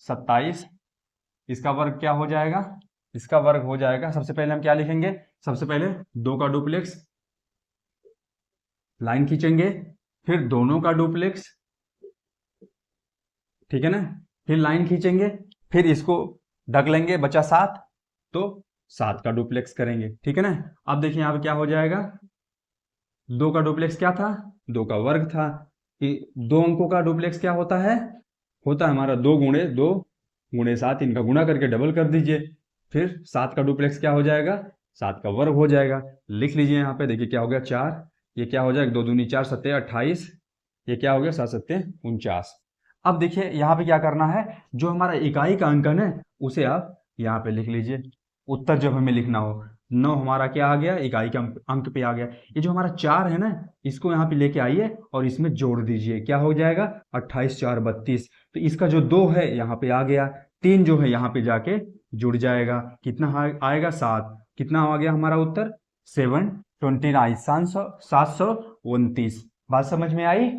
[SPEAKER 1] 27। इसका वर्ग क्या हो जाएगा? इसका वर्ग हो जाएगा। सबसे पहले हम क्या लिखेंगे, सबसे पहले 2 का डुप्लेक्स, लाइन खींचेंगे, फिर दोनों का डुप्लेक्स, ठीक है ना, फिर लाइन खींचेंगे, फिर इसको ढक लेंगे, बचा 7, तो 7 का डुप्लेक्स करेंगे, ठीक है ना। अब देखिए यहाँ पे क्या हो जाएगा, 2 का डुप्लेक्स क्या था, 2 का वर्ग था। कि 2 अंकों का डुप्लेक्स क्या होता है, हमारा 2 गुणे 2 गुणे 7, इनका गुणा करके डबल कर दीजिए, फिर 7 का डुप्लेक्स क्या हो जाएगा, 7 का वर्ग हो जाएगा। लिख लीजिए यहाँ पे, देखिए क्या हो गया 4, ये क्या हो जाएगा 2 दूनी 4 सत्ते 28, ये क्या हो गया 7 सत्ते 49। अब देखिए यहाँ पे क्या करना है, जो हमारा इकाई का अंकन है उसे आप यहाँ पे लिख लीजिए। उत्तर जब हमें लिखना हो, 9 हमारा क्या आ गया, इकाई के अंक पे आ गया। ये जो हमारा 4 है ना, इसको यहाँ पे लेके आइए और इसमें जोड़ दीजिए, क्या हो जाएगा 28 4 32। तो इसका जो 2 है यहाँ पे आ गया, 3 जो है यहाँ पे जाके जुड़ जाएगा, कितना आएगा 7। कितना आ गया हमारा उत्तर 729, 729। बात समझ में आई,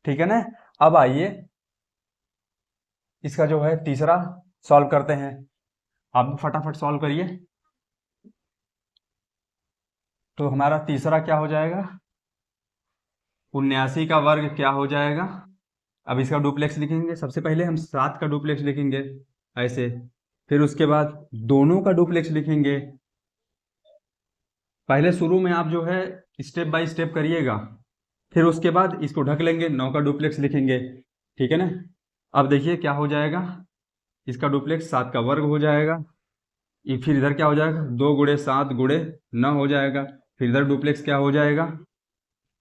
[SPEAKER 1] ठीक है ना। अब आइए इसका जो है तीसरा सॉल्व करते हैं, आप फटाफट सॉल्व करिए। तो हमारा तीसरा क्या हो जाएगा, 79 का वर्ग क्या हो जाएगा। अब इसका डुप्लेक्स लिखेंगे, सबसे पहले हम 7 का डुप्लेक्स लिखेंगे ऐसे, फिर उसके बाद दोनों का डुप्लेक्स लिखेंगे। पहले शुरू में आप जो है स्टेप बाय स्टेप करिएगा, फिर उसके बाद इसको ढक लेंगे, 9 का डुप्लेक्स लिखेंगे, ठीक है ना। अब देखिए क्या हो जाएगा, इसका डुप्लेक्स 7 का वर्ग हो जाएगा, ये फिर इधर क्या हो जाएगा 2 गुणे 7 गुणे 9 हो जाएगा, फिर इधर डुप्लेक्स क्या हो जाएगा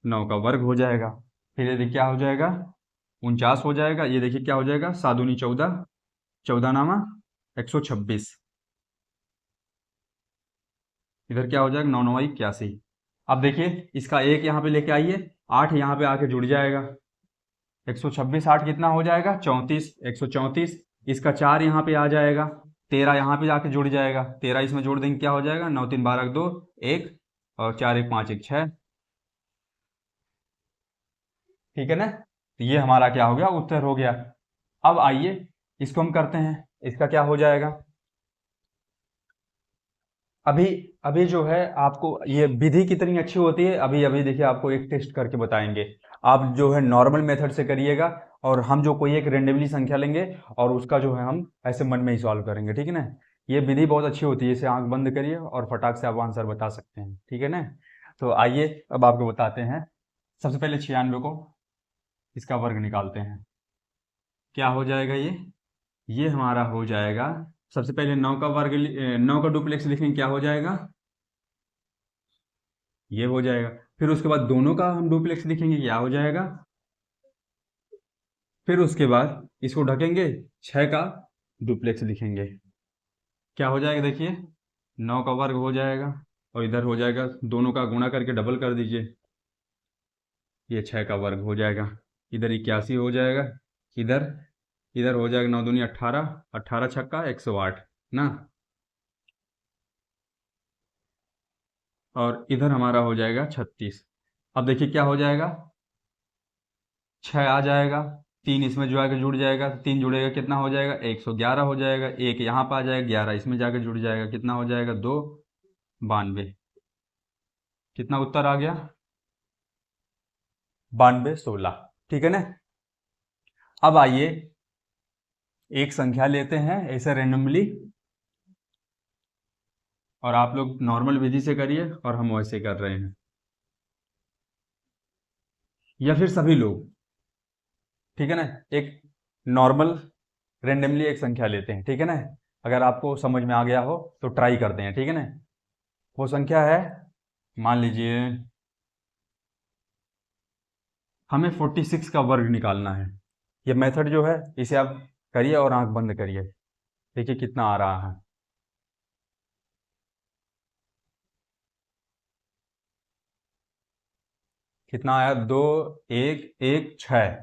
[SPEAKER 1] 9 का वर्ग हो जाएगा, फिर ये देखिए क्या हो जाएगा 49 हो जाएगा, ये देखिए क्या हो जाएगा 7 दूनी 14, 14 नामा 126, इधर क्या हो जाएगा 9 9 81। अब देखिए इसका 1 यहाँ पे लेके आइए, 8 यहाँ पे आके जुड़ जाएगा, 126 8 कितना हो जाएगा 34, 134। इसका 4 यहाँ पे आ जाएगा, 13 यहाँ पे जाके जुड़ जाएगा, 13 इसमें जोड़ देंगे क्या हो जाएगा 9 3 12 2 1 और 4 1 5 1 6, ठीक है ना। तो ये हमारा क्या हो गया, उत्तर हो गया। अब आइए इसको हम करते हैं, इसका क्या हो जाएगा। अभी अभी जो है आपको ये विधि कितनी अच्छी होती है, अभी अभी देखिए आपको एक टेस्ट करके बताएंगे। आप जो है नॉर्मल मेथड से करिएगा, और हम जो कोई एक रेंडमली संख्या लेंगे और उसका जो है हम ऐसे मन में ही सॉल्व करेंगे, ठीक है ना। ये विधि बहुत अच्छी होती है, इसे आंख बंद करिए और फटाक से आप आंसर बता सकते हैं, ठीक है ना। तो आइए अब आपको बताते हैं। सबसे पहले 96 को इसका वर्ग निकालते हैं, क्या हो जाएगा ये हमारा हो जाएगा। सबसे पहले 9 का वर्ग 9 का डुप्लेक्स लिखेंगे, क्या हो जाएगा ये हो जाएगा। फिर उसके बाद दोनों का हम डुप्लेक्स लिखेंगे, क्या हो जाएगा। फिर उसके बाद इसको ढकेंगे, 6 का डुप्लेक्स लिखेंगे, क्या हो जाएगा देखिए 9 का वर्ग हो जाएगा, और इधर हो जाएगा दोनों का गुणा करके डबल कर दीजिए, ये 6 का वर्ग हो जाएगा। इधर 81 हो जाएगा, इधर इधर हो जाएगा 9 दूनी 18, 18 छक्का 108 ना, और इधर हमारा हो जाएगा 36। अब देखिए क्या हो जाएगा, 6 आ जाएगा, 3 इसमें जो आके जुड़ जाएगा, 3 जुड़ेगा कितना हो जाएगा 111 हो जाएगा, 1 यहाँ पर आ जाएगा, 11 इसमें जाके जुड़ जाएगा, कितना हो जाएगा 2 92। कितना उत्तर आ गया 92 16, ठीक है ना। अब आइए एक संख्या लेते हैं ऐसे रेंडमली, और आप लोग नॉर्मल विधि से करिए और हम वैसे कर रहे हैं, या फिर सभी लोग, ठीक है ना। एक नॉर्मल रेंडमली एक संख्या लेते हैं, ठीक है ना। अगर आपको समझ में आ गया हो तो ट्राई करते हैं, ठीक है ना। वो संख्या है, मान लीजिए हमें 46 का वर्ग निकालना है। ये मेथड जो है इसे आप करिए और आंख बंद करिए, देखिए कितना आ रहा है। कितना आया 2 1 1 6,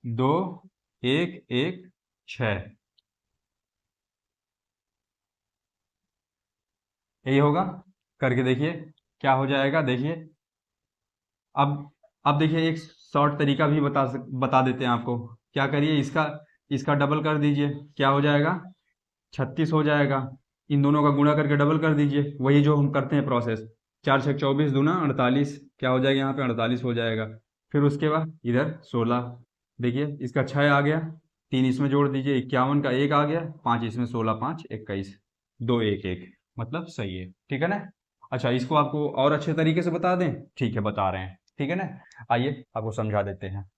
[SPEAKER 1] 2 1 1 6, यही होगा। करके देखिए क्या हो जाएगा, देखिए अब अब देखिए एक शॉर्ट तरीका भी बता देते हैं आपको। क्या करिए, इसका इसका डबल कर दीजिए, क्या हो जाएगा 36 हो जाएगा। इन दोनों का गुणा करके डबल कर दीजिए, वही जो हम करते हैं प्रोसेस। 4 छक 24 दूना 48, क्या हो जाएगा यहाँ पे 48 हो जाएगा। फिर उसके बाद इधर 16, देखिए इसका 6 आ गया, 3 इसमें जोड़ दीजिए, 51 का 1 आ गया, 5 इसमें, 16 5 21, 2 1 1, मतलब सही है, ठीक है ना। अच्छा, इसको आपको और अच्छे तरीके से बता दें? ठीक है, बता रहे हैं, ठीक है ना। आइए आपको समझा देते हैं।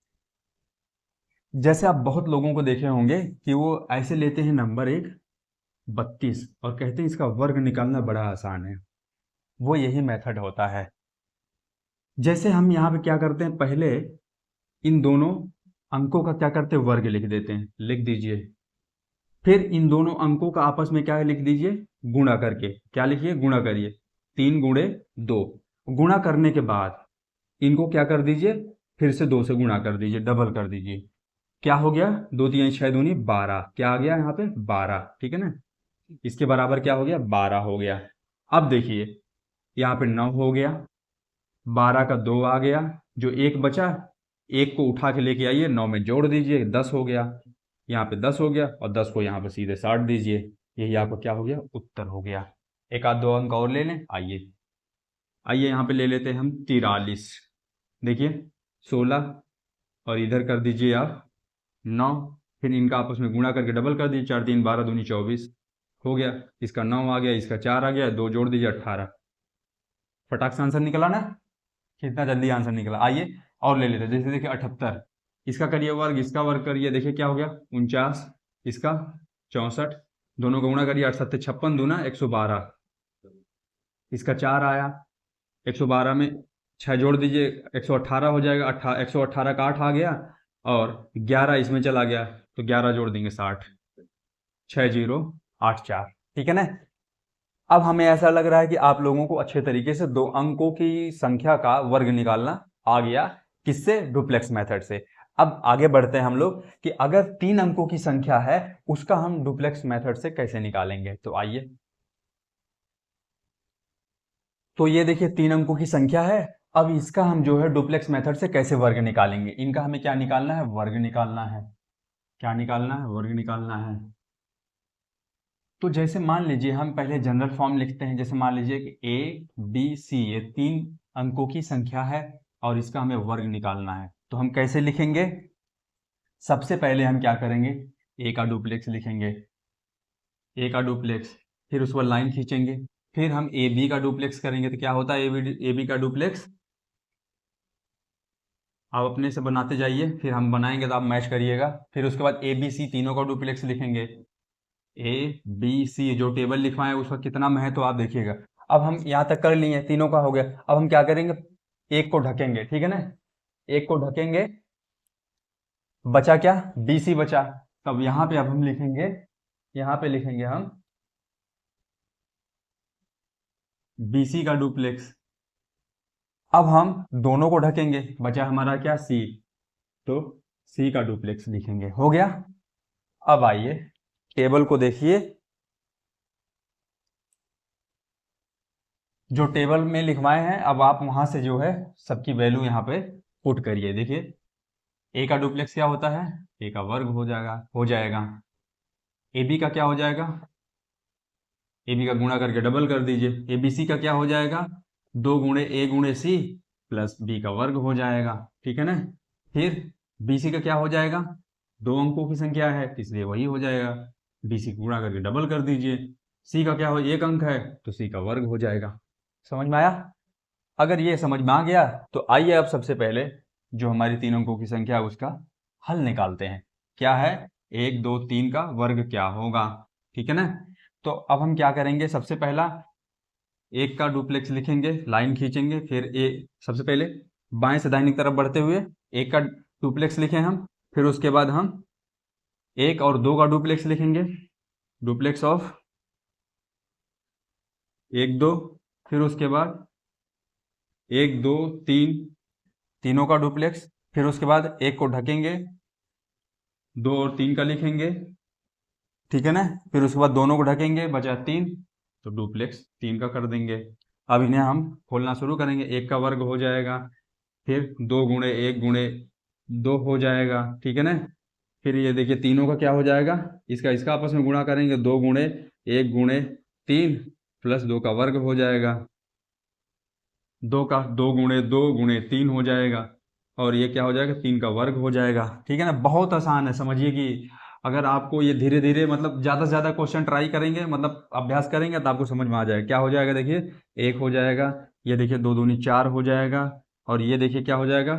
[SPEAKER 1] जैसे आप बहुत लोगों को देखे होंगे कि वो ऐसे लेते हैं नंबर एक 32 और कहते हैं इसका वर्ग निकालना बड़ा आसान है। वो यही मेथड होता है। जैसे हम यहाँ पे क्या करते हैं, पहले इन दोनों अंकों का क्या करते हैं, वर्ग लिख देते हैं, लिख दीजिए। फिर इन दोनों अंकों का आपस में क्या लिख दीजिए, गुणा करके, क्या लिखिए, गुणा करिए, 3 गुणे 2। गुणा करने के बाद इनको क्या कर दीजिए, फिर से 2 से गुणा कर दीजिए, डबल कर दीजिए। क्या हो गया, 2 3 6 दूनी 12, क्या आ गया यहाँ पे 12, ठीक है ना। इसके बराबर क्या हो गया, 12 हो गया। अब देखिए यहाँ पे 9 हो गया, 12 का 2 आ गया, जो एक बचा, एक को उठा के लेके आइए, 9 में जोड़ दीजिए, 10 हो गया। यहाँ पे 10 हो गया और 10 को यहाँ पे सीधे 60 दीजिए, यही आपका क्या हो गया, उत्तर हो गया। एक आध दो अंक और ले लें, आइए आइए यहाँ पे ले लेते हैं हम 43। देखिए 16 और इधर कर दीजिए आप 9, फिर इनका आपस में गुणा करके डबल कर दीजिए, 4 3 12 दूनी 24 हो गया। इसका 9 आ गया, इसका 4 आ गया, 2 जोड़ दीजिए 18। फटाक से आंसर निकला ना, कितना जल्दी आंसर निकला। आइए और ले लेते हैं, जैसे देखिए 78, इसका करिए वर्ग, इसका वर्ग करिए, देखिए क्या हो गया 49, इसका 64, दोनों का गुणा करिए, 8 7 56 दूना 112, इसका 4 आया, 112 में 6 जोड़ दीजिए, 118 हो जाएगा, 118 का 8 आ गया और 11 इसमें चला गया, तो 11 जोड़ देंगे 60, 6084, ठीक है ना। अब हमें ऐसा लग रहा है कि आप लोगों को अच्छे तरीके से 2 अंकों की संख्या का वर्ग निकालना आ गया, किससे, डुप्लेक्स मेथड से। अब आगे बढ़ते हैं हम लोग कि अगर 3 अंकों की संख्या है उसका हम डुप्लेक्स मेथड से कैसे निकालेंगे। तो आइए, तो ये देखिए 3 अंकों की संख्या है। अब इसका हम जो है डुप्लेक्स मेथड से कैसे वर्ग निकालेंगे, इनका हमें क्या निकालना है, वर्ग निकालना है। क्या निकालना है, वर्ग निकालना है। तो जैसे मान लीजिए हम पहले जनरल फॉर्म लिखते हैं, जैसे मान लीजिए कि ए बी सी ये 3 अंकों की संख्या है और इसका हमें वर्ग निकालना है, तो हम कैसे लिखेंगे। सबसे पहले हम क्या करेंगे, ए का डुप्लेक्स लिखेंगे, ए का डुप्लेक्स, फिर उस पर लाइन खींचेंगे, फिर हम ए बी का डुप्लेक्स करेंगे, तो क्या होता है ए बी का डुप्लेक्स, आप अपने से बनाते जाइए, फिर हम बनाएंगे तो आप मैच करिएगा। फिर उसके बाद ए बी सी तीनों का डुप्लेक्स लिखेंगे, ए बी सी जो टेबल लिखवाएं उसका कितना महत्व तो आप देखिएगा। अब हम यहाँ तक कर लिए, तीनों का हो गया, अब हम क्या करेंगे, एक को ढकेंगे, ठीक है ना, एक को ढकेंगे, बचा क्या, बी सी बचा। तब यहाँ पे अब हम लिखेंगे, यहाँ पे लिखेंगे हम बी सी का डुप्लेक्स। अब हम दोनों को ढकेंगे, बचा हमारा क्या, सी, तो सी का डुप्लेक्स लिखेंगे, हो गया। अब आइए टेबल को देखिए, जो टेबल में लिखवाए हैं अब आप वहां से जो है सबकी वैल्यू यहाँ पे पुट करिए। देखिए ए का डुप्लेक्स क्या होता है, ए का वर्ग हो जाएगा। ए बी का क्या हो जाएगा, ए बी का गुणा करके डबल कर दीजिए। ए बी सी का क्या हो जाएगा, 2 गुणे ए गुणे सी प्लस बी का वर्ग हो जाएगा, ठीक है ना। फिर बी सी का क्या हो जाएगा, 2 अंकों की संख्या है इसलिए वही हो जाएगा, बी सी गुणा करके डबल कर दीजिए। सी का क्या हो, 1 अंक है तो सी का वर्ग हो जाएगा। समझ में आया। अगर ये समझ में आ गया तो आइए अब सबसे पहले जो हमारी 3 अंकों की संख्या है उसका हल निकालते हैं। क्या है, 1 2 3 का वर्ग क्या होगा, ठीक है ना। तो अब हम क्या करेंगे, सबसे पहला एक का डुप्लेक्स लिखेंगे, लाइन खींचेंगे, फिर ए, सबसे पहले बाएं से दाहिनी तरफ बढ़ते हुए एक का डुप्लेक्स लिखें हम, फिर उसके बाद हम 1 और 2 का डुप्लेक्स लिखेंगे, डुप्लेक्स ऑफ 1 2, फिर उसके बाद 1 2 3 तीनों का डुप्लेक्स, फिर उसके बाद एक को ढकेंगे, 2 और 3 का लिखेंगे, ठीक है ना। फिर उसके बाद दोनों को ढकेंगे, बचा 3, तो डुप्लेक्स 3 का कर देंगे। अब इन्हें हम खोलना शुरू करेंगे, 1 का वर्ग हो जाएगा, फिर 2 गुणे 1 गुणे 2 हो जाएगा, ठीक है ना। फिर ये देखिए तीनों का क्या हो जाएगा, इसका इसका आपस में गुणा करेंगे, 2 गुणे 1 गुणे 3 प्लस 2 का वर्ग हो जाएगा, 2 का 2 गुणे 2 गुणे 3 हो जाएगा, और ये क्या हो जाएगा, 3 का वर्ग हो जाएगा। ठीक है ना, बहुत आसान है। समझिए कि अगर आपको ये धीरे धीरे मतलब ज़्यादा से ज़्यादा क्वेश्चन ट्राई करेंगे, मतलब अभ्यास करेंगे, तो आपको समझ में आ जाएगा। क्या हो जाएगा, देखिए 1 हो जाएगा, ये देखिए 2 दूनी 4 हो जाएगा, और ये देखिए क्या हो जाएगा,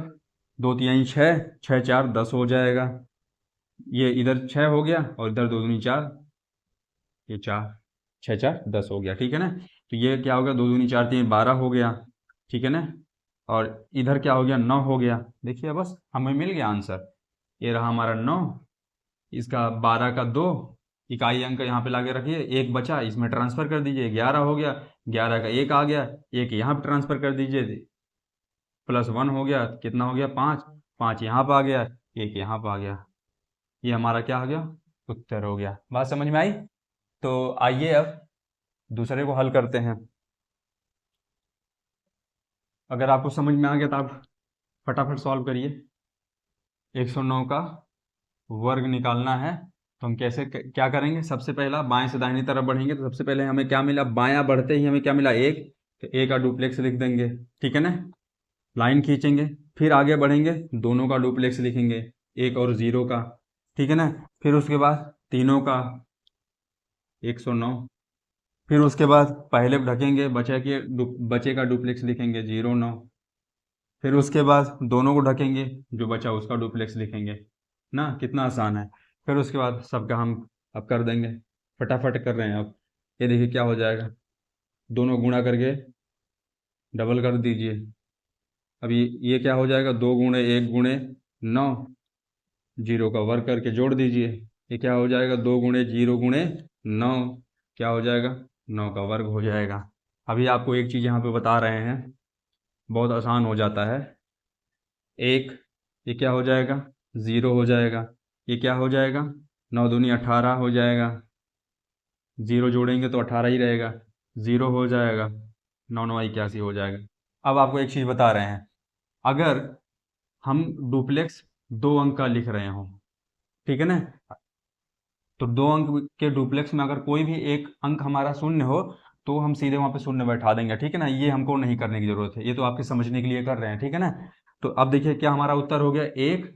[SPEAKER 1] 2 तिहाई 6, 6 4 10 हो जाएगा। ये इधर 6 हो गया, और इधर 2 दूनी 4, ये 4, 6 4 10 हो गया। ठीक है ना, तो ये क्या हो गया, 2 दूनी 4 3 12 हो गया। ठीक है ना, और इधर क्या हो गया, 9 हो गया। देखिए बस हमें मिल गया आंसर, ये रहा हमारा 9, इसका 12 का 2 इकाई अंक यहाँ पे लाके रखिए, एक बचा इसमें ट्रांसफर कर दीजिए, 11 हो गया, 11 का 1 आ गया, एक यहाँ पे ट्रांसफर कर दीजिए, प्लस 1 हो गया, कितना हो गया 5, 5 यहाँ पे आ गया, एक यहाँ पे आ गया, ये हमारा क्या हो गया, उत्तर हो गया। बात समझ में आई? तो आइए अब दूसरे को हल करते हैं। अगर आपको समझ में आ गया तो आप फटाफट सॉल्व करिए। 109 का वर्ग निकालना है, तो हम कैसे क्या करेंगे, सबसे पहला बाएं से दाहिनी तरफ बढ़ेंगे, तो सबसे पहले हमें क्या मिला, बायां बढ़ते ही हमें क्या मिला, 1, तो ए का डुप्लेक्स लिख देंगे। ठीक है ना, लाइन खींचेंगे, फिर आगे बढ़ेंगे, दोनों का डुप्लेक्स लिखेंगे, 1 और 0 का। ठीक है ना, फिर उसके बाद तीनों का 109, फिर उसके बाद पहले ढकेंगे, बचे का डुप्लेक्स लिखेंगे 09, फिर उसके बाद दोनों को ढकेंगे, जो बचा उसका डुप्लेक्स लिखेंगे ना, कितना आसान है। फिर उसके बाद सबका हम अब कर देंगे, फटाफट कर रहे हैं अब। ये देखिए क्या हो जाएगा, दोनों गुणा करके डबल कर दीजिए। अभी ये क्या हो जाएगा, 2 गुणे 1 गुणे 9, 0 का वर्ग करके जोड़ दीजिए, ये क्या हो जाएगा, 2 गुणे 0 गुणे 9, क्या हो जाएगा, 9 का वर्ग हो जाएगा। अभी आपको एक चीज़ यहाँ पे बता रहे हैं, बहुत आसान हो जाता है। एक, ये क्या हो जाएगा, 0 हो जाएगा, ये क्या हो जाएगा, 9 दूनी 18 हो जाएगा, 0 जोड़ेंगे तो 18 ही रहेगा, 0 हो जाएगा, 9 9 81 हो जाएगा। अब आपको एक चीज़ बता रहे हैं, अगर हम डुप्लेक्स 2 अंक का लिख रहे हों, ठीक है ना, तो 2 अंक के डुप्लेक्स में अगर कोई भी एक अंक हमारा शून्य हो, तो हम सीधे वहाँ पे शून्य बैठा देंगे। ठीक है ना, ये हमको नहीं करने की जरूरत है, ये तो आपके समझने के लिए कर रहे हैं। ठीक है ना, तो अब देखिए क्या हमारा उत्तर हो गया, 1,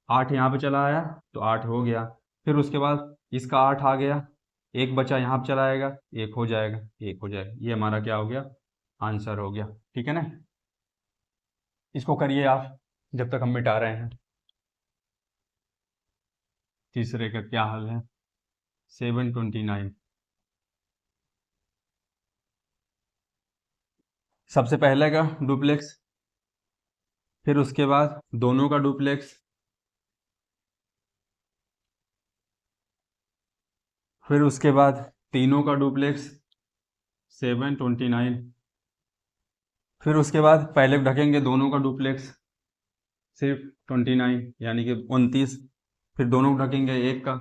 [SPEAKER 1] 8 यहाँ पे चला आया तो 8 हो गया, फिर उसके बाद इसका 8 आ गया, एक बचा यहाँ पे चला आएगा, 1 हो जाएगा, 1 हो जाएगा, ये हमारा क्या हो गया, आंसर हो गया। ठीक है ना, इसको करिए आप जब तक हम मिटा रहे हैं। तीसरे का क्या हल है, 729। सबसे पहले का डुप्लेक्स, फिर उसके बाद दोनों का डुप्लेक्स, फिर उसके बाद तीनों का डुप्लेक्स 729, फिर उसके बाद पहले ढकेंगे दोनों का डुप्लेक्स सिर्फ 29 यानी कि 29, फिर दोनों को ढकेंगे एक का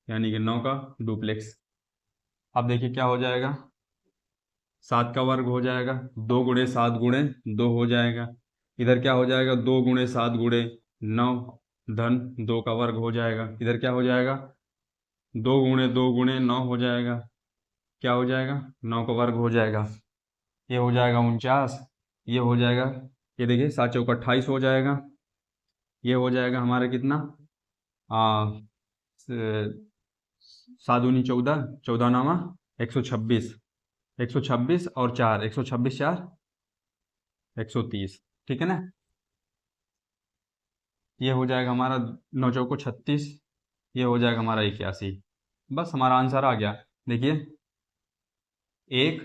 [SPEAKER 1] यानी कि 9 का डुप्लेक्स। अब देखिए क्या हो जाएगा, 7 का वर्ग हो जाएगा, 2 गुणे 7 गुणे 2 हो जाएगा, इधर क्या हो जाएगा, 2 गुणे 7 गुणे 9 धन 2 का वर्ग हो जाएगा, इधर क्या हो जाएगा, 2 गुणे 2 गुणे 9 हो जाएगा, क्या हो जाएगा, 9 का वर्ग हो जाएगा, ये हो जाएगा 49, ये हो जाएगा, ये देखिए 7 चौका 28 हो जाएगा, ये हो जाएगा हमारा कितना, आ, 7 दूनी 14, 14 नामा 126, 126 और 4, 126 4 130। ठीक है ना, ये हो जाएगा हमारा 9 चौको 36, ये हो जाएगा हमारा 81। बस हमारा आंसर आ गया। देखिए 1,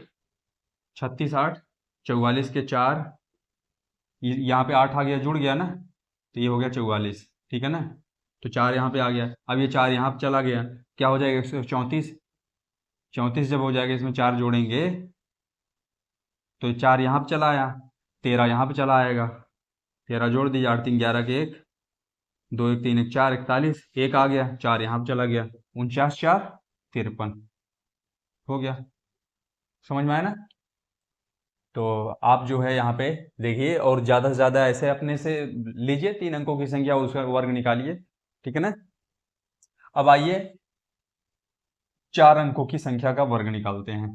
[SPEAKER 1] 36 8, 44 के 4, यहाँ पे 8 आ गया, जुड़ गया ना, तो ये हो गया 44। ठीक है ना, तो 4 यहाँ पे आ गया, अब ये 4 यहाँ पे चला गया, क्या हो जाएगा, 134, 34 जब हो जाएगा इसमें 4 जोड़ेंगे तो 4 यहाँ पे चला आया, 13 यहाँ पे चला आएगा, 13 जोड़ दीजिए, 8 3 11 के 1, 2 1 3 1 4, 41, 1 आ गया, 4 यहाँ पे चला गया, 49 4 53 हो गया। समझ में आया ना? तो आप जो है यहाँ पे देखिए, और ज़्यादा से ज़्यादा ऐसे अपने से लीजिए, 3 अंकों की संख्या उसका वर्ग निकालिए। ठीक है ना, अब आइए 4 अंकों की संख्या का वर्ग निकालते हैं।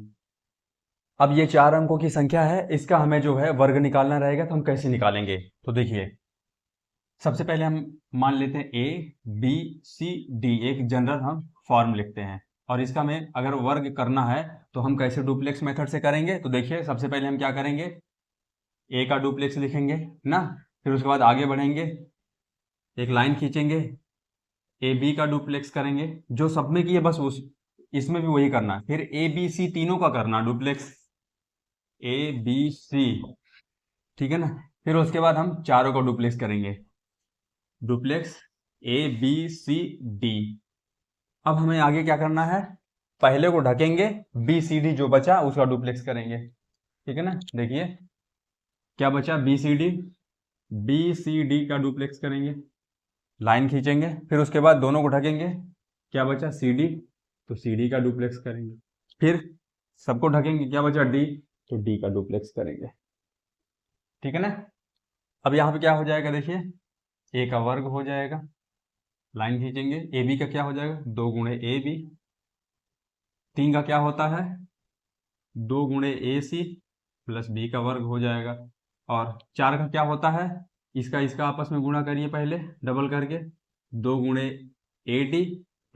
[SPEAKER 1] अब ये 4 अंकों की संख्या है, इसका हमें जो है वर्ग निकालना रहेगा, तो हम कैसे निकालेंगे? तो देखिए, सबसे पहले हम मान लेते हैं ABCD, एक जनरल हम फॉर्म लिखते हैं, और इसका हमें अगर वर्ग करना है तो हम कैसे डुप्लेक्स मेथड से करेंगे? तो देखिए, सबसे पहले हम क्या करेंगे, A का डुप्लेक्स लिखेंगे ना, फिर उसके बाद आगे बढ़ेंगे, एक लाइन खींचेंगे, AB का डुप्लेक्स करेंगे, जो सब में किए बस उस इसमें भी वही करना, फिर ABC तीनों का करना डुप्लेक्स ABC, ठीक है ना। फिर उसके बाद हम चारों का डुप्लेक्स करेंगे, डुप्लेक्स ABCD। अब हमें आगे क्या करना है, पहले को ढकेंगे, BCD जो बचा उसका डुप्लेक्स करेंगे, ठीक है ना। देखिए क्या बचा, BCD का डुप्लेक्स करेंगे, लाइन खींचेंगे, फिर उसके बाद दोनों को ढकेंगे, क्या बचा CD, तो CD का डुप्लेक्स करेंगे, फिर सबको ढकेंगे, क्या बचा D, तो D का डुप्लेक्स करेंगे, ठीक है ना। अब यहाँ पे क्या हो जाएगा, देखिए A का वर्ग हो जाएगा, लाइन खींचेंगे, AB का क्या हो जाएगा, 2 गुणे AB, 3 का क्या होता है, 2 गुणे AC प्लस B का वर्ग हो जाएगा, और 4 का क्या होता है, इसका इसका आपस में गुणा करिए पहले डबल करके, 2 गुणे AD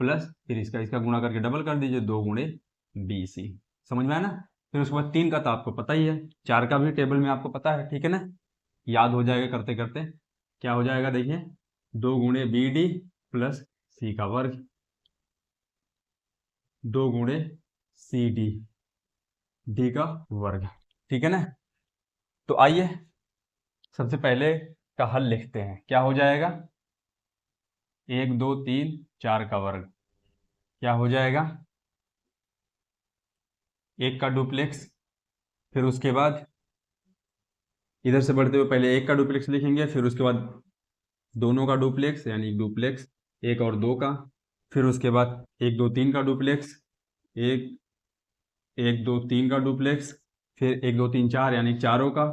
[SPEAKER 1] प्लस फिर इसका इसका गुणा करके डबल कर दीजिए, 2 गुणे BC। समझ में आया ना। फिर उसके बाद 3 का तो आपको पता ही है, 4 का भी टेबल में आपको पता है, ठीक है ना, याद हो जाएगा करते करते। क्या हो जाएगा, देखिए 2 गुणे BD प्लस C का वर्ग, 2 गुणे CD, D का वर्ग, ठीक है ना। तो आइए सबसे पहले का हल लिखते हैं, क्या हो जाएगा, 1 2 3 4 का वर्ग, क्या हो जाएगा, 1 का डुप्लेक्स, फिर उसके बाद इधर से बढ़ते हुए पहले 1 का डुप्लेक्स लिखेंगे, फिर उसके बाद दोनों का डुप्लेक्स यानी डुप्लेक्स 1 और 2 का, फिर उसके बाद 1 2 3 का डुप्लेक्स, 1 1 2 3 का डुप्लेक्स, फिर 1 2 3 4 यानी चारों का,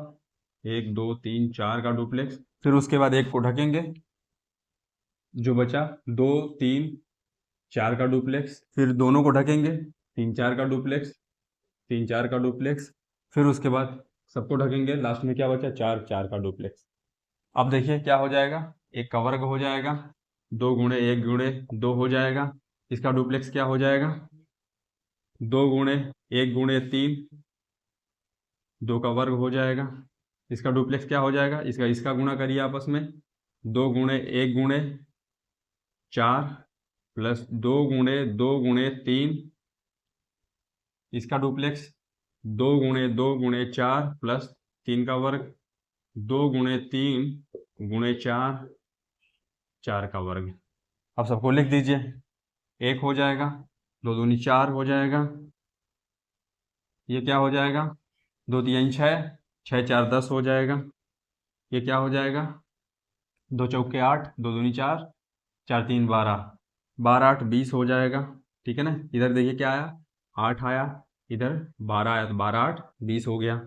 [SPEAKER 1] 1 2 3 4 का डुप्लेक्स, फिर उसके बाद एक को ढकेंगे, जो बचा 2 3 4 का डुप्लेक्स, फिर दोनों को ढकेंगे, 3 4 का डुप्लेक्स, 3 4 का डुप्लेक्स, फिर उसके बाद सबको ढकेंगे, लास्ट में क्या बचा, 4 4 का डुप्लेक्स। अब देखिए क्या हो जाएगा, 1 का वर्ग हो जाएगा, 2 गुणे 1 गुणे 2 हो जाएगा, इसका डुप्लेक्स क्या हो जाएगा, 2 गुणे 1 गुणे 3, 2 का वर्ग हो जाएगा, इसका डुप्लेक्स क्या हो जाएगा, इसका इसका गुणा करिए आपस में, 2 गुणे 1 गुणे 4 प्लस 2 गुणे 3, इसका डुप्लेक्स 2 गुणे 4 प्लस 3 का वर्ग, 2 गुणे 3 गुणे 4 4 का वर्ग। अब सबको लिख दीजिए, 1 हो जाएगा, 2 दूनी 4 हो जाएगा, ये क्या हो जाएगा, 2 3 6, 6 4 10 हो जाएगा, ये क्या हो जाएगा, 2 चौके 8, 2 दूनी 4, 4 3 12, 12 8 20 हो जाएगा, ठीक है ना। इधर देखिए क्या आया, 8 आया, इधर 12 आया, तो 12 8 20 हो गया,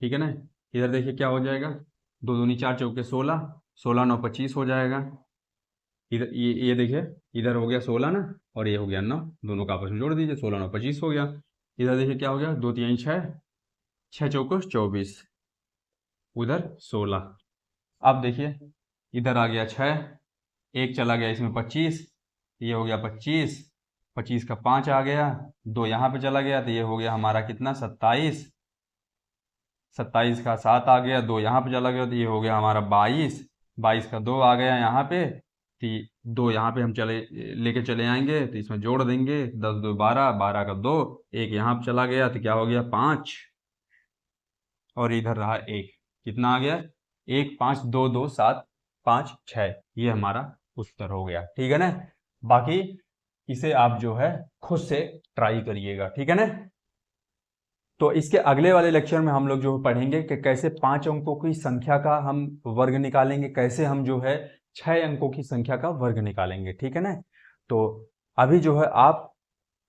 [SPEAKER 1] ठीक है ना। इधर देखिए क्या हो जाएगा, 2 दूनी 4 चौके 16, 16 9 25 हो जाएगा, इधर ये देखिए, इधर हो गया 16 ना, और ये हो गया 9, दोनों का आपस में जोड़ दीजिए, 16 9 25 हो गया। इधर देखिए क्या हो गया, 2 3 6, 6 चौको 24, उधर 16। अब देखिए इधर आ गया 6, एक चला गया इसमें 25, ये हो गया 25, 25 का 5 आ गया, 2 यहाँ पे चला गया, तो ये हो गया हमारा कितना, 27, 27 का 7 आ गया, 2 यहाँ पे चला गया, तो ये हो गया हमारा 22, 22 का 2 आ गया यहाँ पे, तो 2 यहाँ पे हम चले लेके चले आएंगे, तो इसमें जोड़ देंगे, 10 2 12, 12 का 2, एक यहाँ पे चला गया, तो क्या हो गया 5, और इधर रहा 1, कितना आ गया, 1 5 2 2 7 5 6, ये हमारा उत्तर हो गया, ठीक है ना। बाकी इसे आप जो है खुद से ट्राई करिएगा, ठीक है ना। तो इसके अगले वाले लेक्चर में हम लोग जो पढ़ेंगे कि कैसे 5 अंकों की संख्या का हम वर्ग निकालेंगे, कैसे हम जो है 6 अंकों की संख्या का वर्ग निकालेंगे, ठीक है ना। तो अभी जो है आप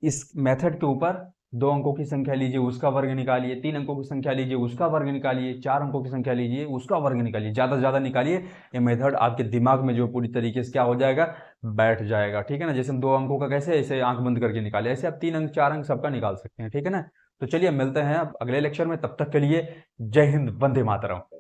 [SPEAKER 1] इस मेथड के ऊपर दो अंकों की संख्या लीजिए उसका वर्ग निकालिए, 3 अंकों की संख्या लीजिए उसका वर्ग निकालिए, 4 अंकों की संख्या लीजिए उसका वर्ग निकालिए, ज़्यादा से ज़्यादा निकालिए। ये मेथड आपके दिमाग में जो पूरी तरीके से क्या हो जाएगा, बैठ जाएगा। ठीक है ना, जैसे हम 2 अंकों का कैसे ऐसे आंख बंद करके निकाले, ऐसे आप 3 अंक 4 अंक सबका निकाल सकते हैं। ठीक है ना, तो चलिए मिलते हैं अब अगले लेक्चर में, तब तक के लिए जय हिंद, वंदे मातरम।